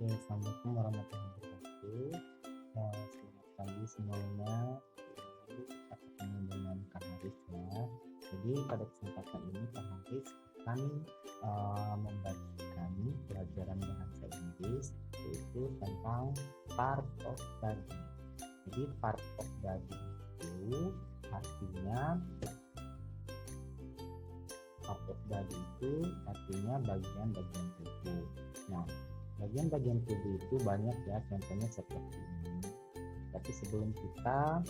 Assalamualaikum warahmatullahi wabarakatuh. Selamat pagi semuanya. Kita ketemu dengan Kak Haris ya. Jadi pada kesempatan ini Kak Haris akan membagikan pelajaran bahasa Inggris, yaitu tentang part of body. Jadi part of body itu artinya bagian-bagian tubuh. Nah, bagian-bagian tubuh itu banyak ya, contohnya seperti ini. Tapi sebelum kita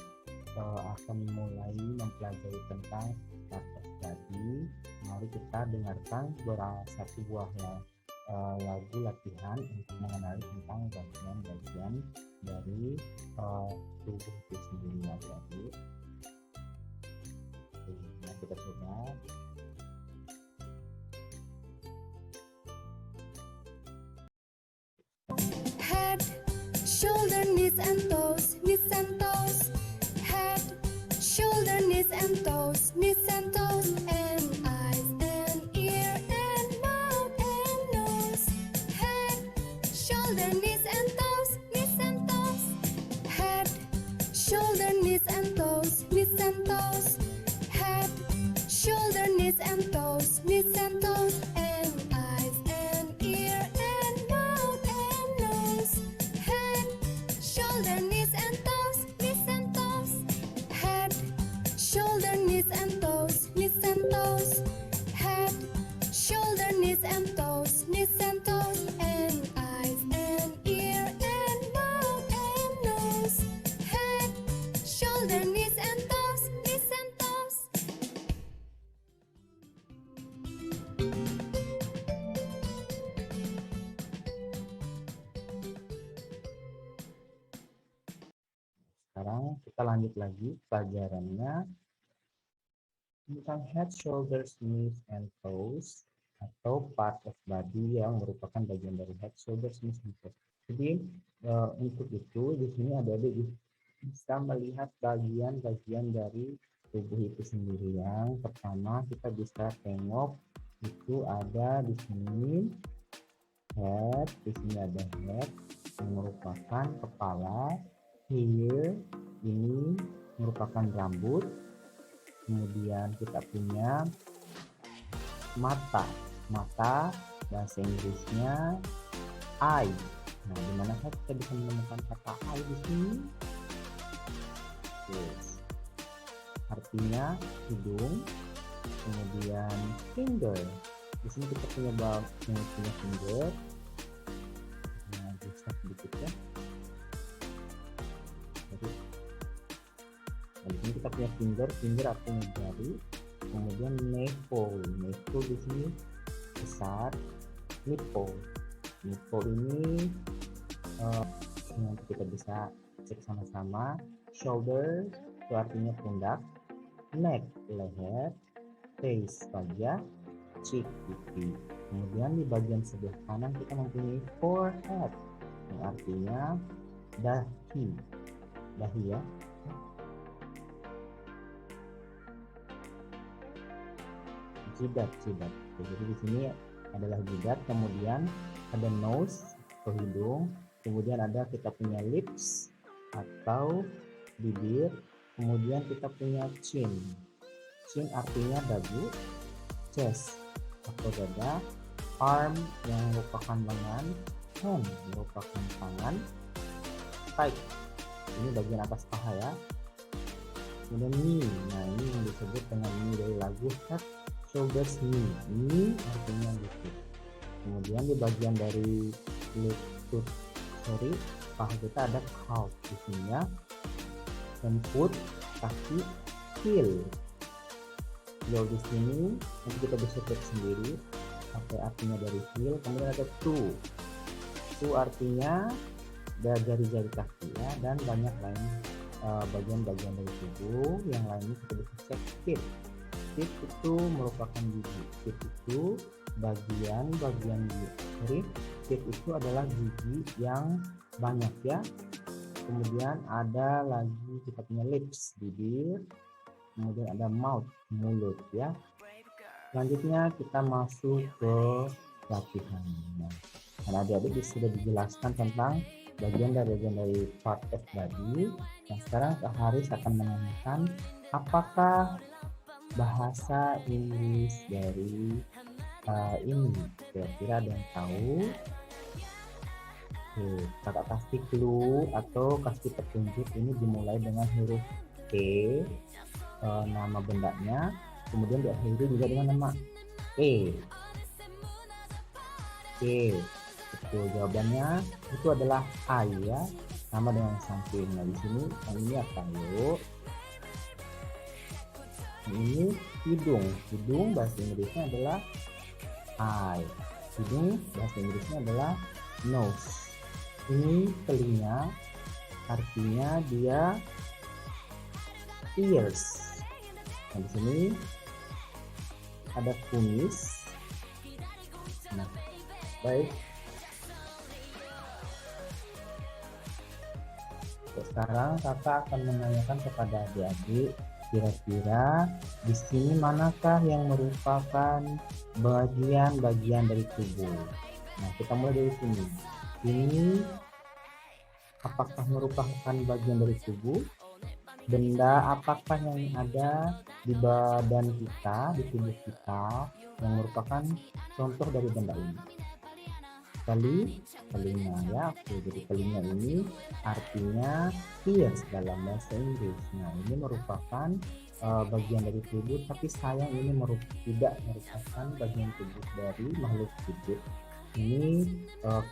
akan mulai mempelajari tentang part of body, mari kita dengarkan satu buah lagu latihan untuk mengenali tentang bagian-bagian dari tubuh itu sendiri ya, adik-adik. Nah, kita coba. Head, shoulder, knees and toes, knees and toes. Head, shoulder, knees and toes, knees and toes. And eyes and ear and mouth and nose. Head, shoulder, knees and toes, knees and toes. Head, shoulder, knees and toes, knees and toes. Head, shoulder, knees and toes, knees and toes. And eyes and ear and mouth and nose. Head, shoulder, knees and toes, knees and toes. Head, shoulder, knees and toes, knees and toes. Head, shoulder, knees and toes, knees and toes. And eyes and ear and mouth and nose. Head, shoulder, knees and toes, knees and toes. Sekarang kita lanjut lagi pelajarannya tentang head, shoulders, knees, and toes, atau part of body yang merupakan bagian dari head, shoulders, knees, and toes. Jadi untuk itu di sini adik-adik bisa melihat bagian-bagian dari tubuh itu sendiri. Yang pertama kita bisa tengok itu ada di sini head, di sini ada head yang merupakan kepala. Here ini merupakan rambut. Kemudian kita punya mata bahasa Inggrisnya eye. Nah, dimana kita bisa menemukan kata eye di sini? Yes. Artinya hidung. Kemudian finger. Di sini kita punya finger. Nah, bisa sedikit ya. Jadi, di sini kita punya finger artinya jari. Kemudian navel di sini besar. Nipple ini nanti kita bisa cek sama-sama. Shoulder itu artinya pundak. Neck leher. Face wajah. Cheek pipi. Kemudian di bagian sebelah kanan kita mempunyai forehead yang artinya dahi ya. Jidat. Jadi di sini adalah jidat, kemudian ada nose atau hidung, kemudian ada kita punya lips atau bibir, kemudian kita punya chin artinya dagu, chest atau dada, arm yang merupakan lengan, hand merupakan tangan, thigh ini bagian atas paha ya. Kemudian knee, nah ini yang disebut dengan knee dari lagu head, shoulders, knee artinya lutut. Kemudian di bagian dari paha kita ada calf di sini ya. Dan foot, kaki, heel. Di sini nanti kita bisa cek sendiri apa artinya dari heel. Kemudian ada toe artinya jari-jari kaki ya, dan banyak lain bagian-bagian dari tubuh yang lainnya kita bisa cek. Feet itu merupakan gigi. Feet itu bagian gigi. Feet itu adalah gigi yang banyak ya. Kemudian ada lagi kita punya lips, bibir. Kemudian ada mouth, mulut ya. Selanjutnya kita masuk ke latihan. Karena adik-adik sudah dijelaskan tentang bagian dari part of body. Nah, sekarang Kak Haris akan menanyakan apakah bahasa Inggris dari ini kira-kira ada yang tahu? Oke, kakak kasih clue atau kasih petunjuk. Ini dimulai dengan huruf T, nama bendanya, kemudian diakhiri juga dengan nama E. Oke, itu jawabannya itu adalah I ya, sama dengan samping. Nah, di sini yang ini apa yuk? Ini hidung. Hidung bahasa Inggrisnya adalah eye. Hidung bahasa Inggrisnya adalah nose. Ini telinga, artinya dia ears. Nah, di sini ada kumis. Nah, baik. Sekarang kakak akan menanyakan kepada adik-adik, kira-kira di sini manakah yang merupakan bagian-bagian dari tubuh? Nah, kita mulai dari sini. Ini apakah merupakan bagian dari tubuh? Benda apakah yang ada di badan kita, di tubuh kita, yang merupakan contoh dari benda ini? Telinga ya. Oke, jadi telinga ini artinya ears dalam bahasa Inggris. Nah, ini merupakan bagian dari tubuh, tapi sayang ini tidak merupakan bagian tubuh dari makhluk hidup. Ini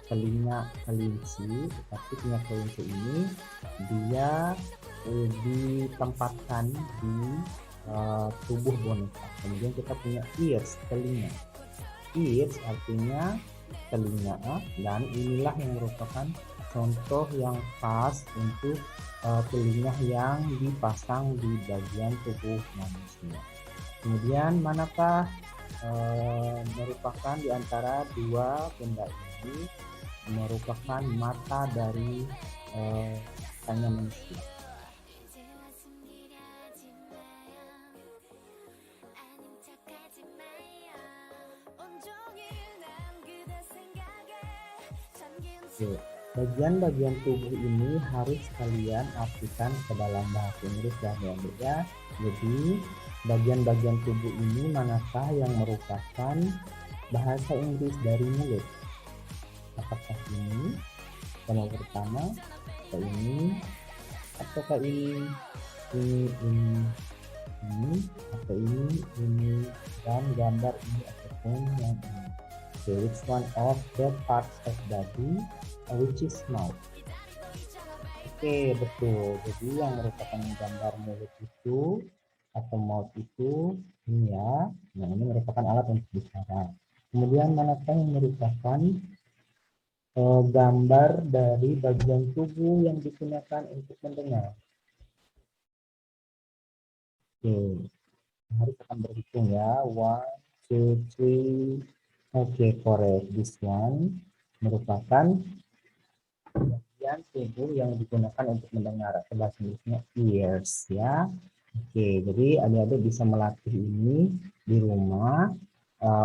telinga kelinci, tapi telinga kelinci ini dia ditempatkan di tubuh boneka. Kemudian kita punya ears, telinga. Ears artinya telinga, dan inilah yang merupakan contoh yang pas untuk telinga yang dipasang di bagian tubuh manusia. Kemudian manakah merupakan di antara dua benda ini merupakan mata dari tanya manusia? Oke, bagian-bagian tubuh ini harus kalian artikan ke dalam bahasa Inggris ya, adik-adik ya. Jadi bagian-bagian tubuh ini manakah yang merupakan bahasa Inggris dari mulut? Apakah ini yang pertama, atau ini, ataukah ini, atau ini, dan gambar ini ataupun yang ini? Okay, which one of the parts of body which is mouth? Oke, betul. Jadi yang merupakan gambar mulut itu atau mouth itu ini ya. Nah, ini merupakan alat untuk bicara. Kemudian manakah yang merupakan gambar dari bagian tubuh yang digunakan untuk mendengar? Oke, harus akan berhitung ya. 1, 2, 3. Oke, correct. This one merupakan bagian tubuh yang digunakan untuk mendengar, atau bahasa Inggrisnya ears ya. Oke, jadi adik-adik bisa melatih ini di rumah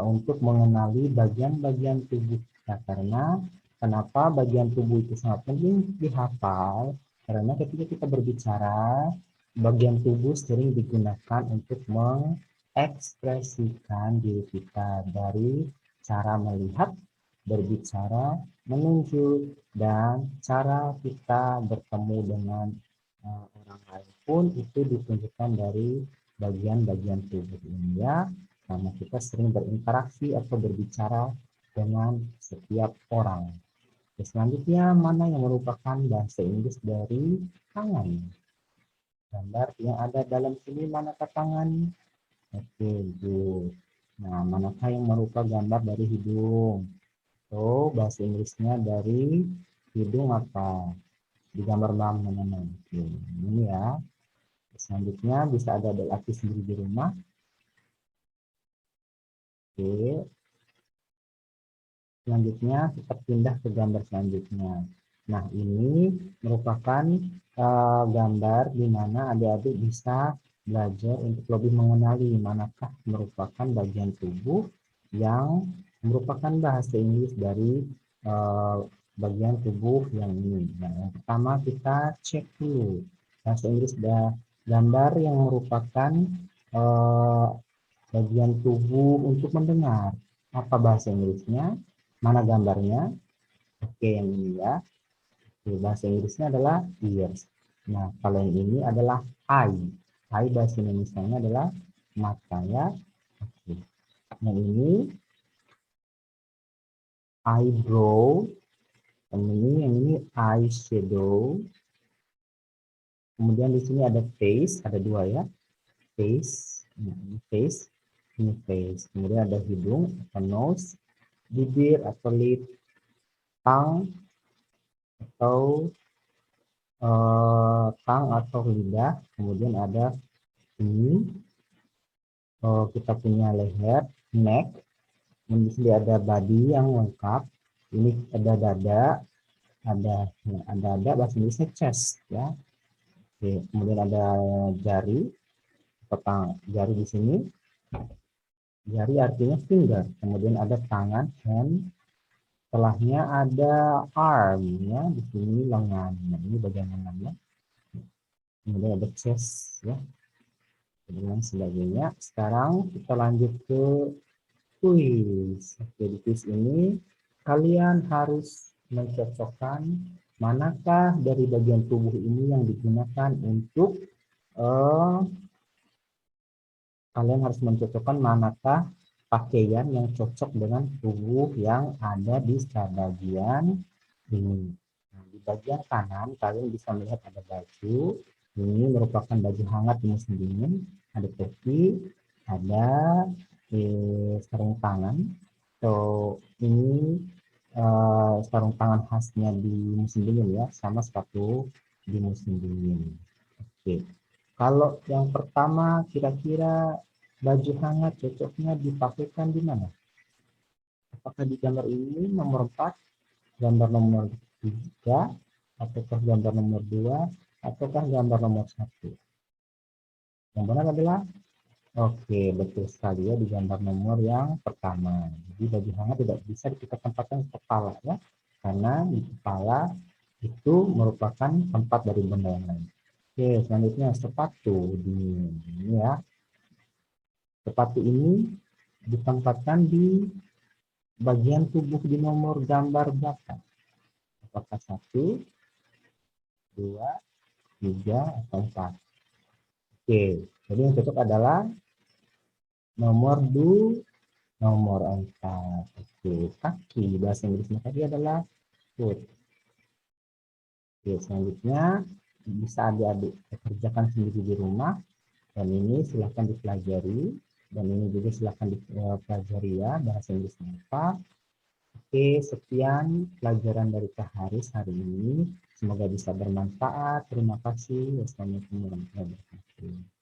untuk mengenali bagian-bagian tubuh kita. Karena kenapa bagian tubuh itu sangat penting dihafal? Karena ketika kita berbicara, bagian tubuh sering digunakan untuk mengekspresikan diri kita dari cara melihat, berbicara, menunjuk, dan cara kita bertemu dengan orang lain pun itu ditunjukkan dari bagian-bagian tubuh ini ya. Karena kita sering berinteraksi atau berbicara dengan setiap orang. Selanjutnya, mana yang merupakan bahasa Inggris dari tangan? Gambar yang ada dalam sini manakah tangan? Oke, good. Nah, manakah yang merupakan gambar dari hidung? So, bahasa Inggrisnya dari hidung apa? Di gambar mana? Oke, ini ya. Selanjutnya bisa ada adik sendiri di rumah. Oke. Selanjutnya kita pindah ke gambar selanjutnya. Nah, ini merupakan gambar di mana adik-adik bisa belajar untuk lebih mengenali manakah merupakan bagian tubuh yang merupakan bahasa Inggris dari bagian tubuh yang ini. Nah, yang pertama kita cek dulu bahasa Inggris gambar yang merupakan bagian tubuh untuk mendengar. Apa bahasa Inggrisnya? Mana gambarnya? Oke, yang ini ya. Oke, bahasa Inggrisnya adalah ears. Nah, kalau yang ini adalah eye. Eye bahasa Indonesia-nya adalah mata ya. Oke. Yang ini eyebrow. Yang ini eyeshadow. Kemudian di sini ada face, ada dua ya. Face, ini face, ini face. Kemudian ada hidung atau nose, bibir atau lip, tongue atau lidah. Kemudian ada ini kita punya leher, neck. Kemudian di sini ada body yang lengkap. Ini ada dada, ada bahasa Inggrisnya chest ya. Oke, kemudian ada jari, jari di sini. Jari artinya finger. Kemudian ada tangan, hand. Setelahnya ada arm ya, di sini lengan. Nah, ini bagian lengannya. Kemudian ada chest ya. Dan sebagainya. Sekarang kita lanjut ke quiz. Oke, di quiz ini kalian harus mencocokkan manakah dari bagian tubuh ini yang digunakan untuk kalian harus mencocokkan manakah pakaian yang cocok dengan tubuh yang ada di bagian ini. Nah, di bagian kanan kalian bisa melihat ada baju. Ini merupakan baju hangat di musim dingin. Ada topi, ada sarung tangan. So ini sarung tangan khasnya di musim dingin ya, sama sepatu di musim dingin. Oke. Kalau yang pertama kira-kira baju hangat cocoknya dipakaikan di mana? Apakah di gambar ini nomor 4, gambar nomor 3, ataukah gambar nomor 2, ataukah gambar nomor 1? Yang benar adalah oke, betul sekali ya, di gambar nomor yang pertama. Jadi baju hangat tidak bisa kita tempatkan di kepala ya, karena di kepala itu merupakan tempat dari benda yang lain. Oke, selanjutnya sepatu ini ya. Sepatu ini ditempatkan di bagian tubuh di nomor gambar belakang. Apakah 1, 2, 3, atau 4? Oke, jadi yang cocok adalah nomor 4. Oke, kaki. Bahasa Inggrisnya tadi adalah foot. Oke, selanjutnya bisa adik-adik kerjakan sendiri di rumah. Dan ini silahkan dipelajari. Dan ini juga silahkan dipelajari ya, bahasa Inggrisnya apa. Oke, sekian pelajaran dari Kak Haris hari ini. Semoga bisa bermanfaat. Terima kasih. Wassalamualaikum warahmatullahi wabarakatuh.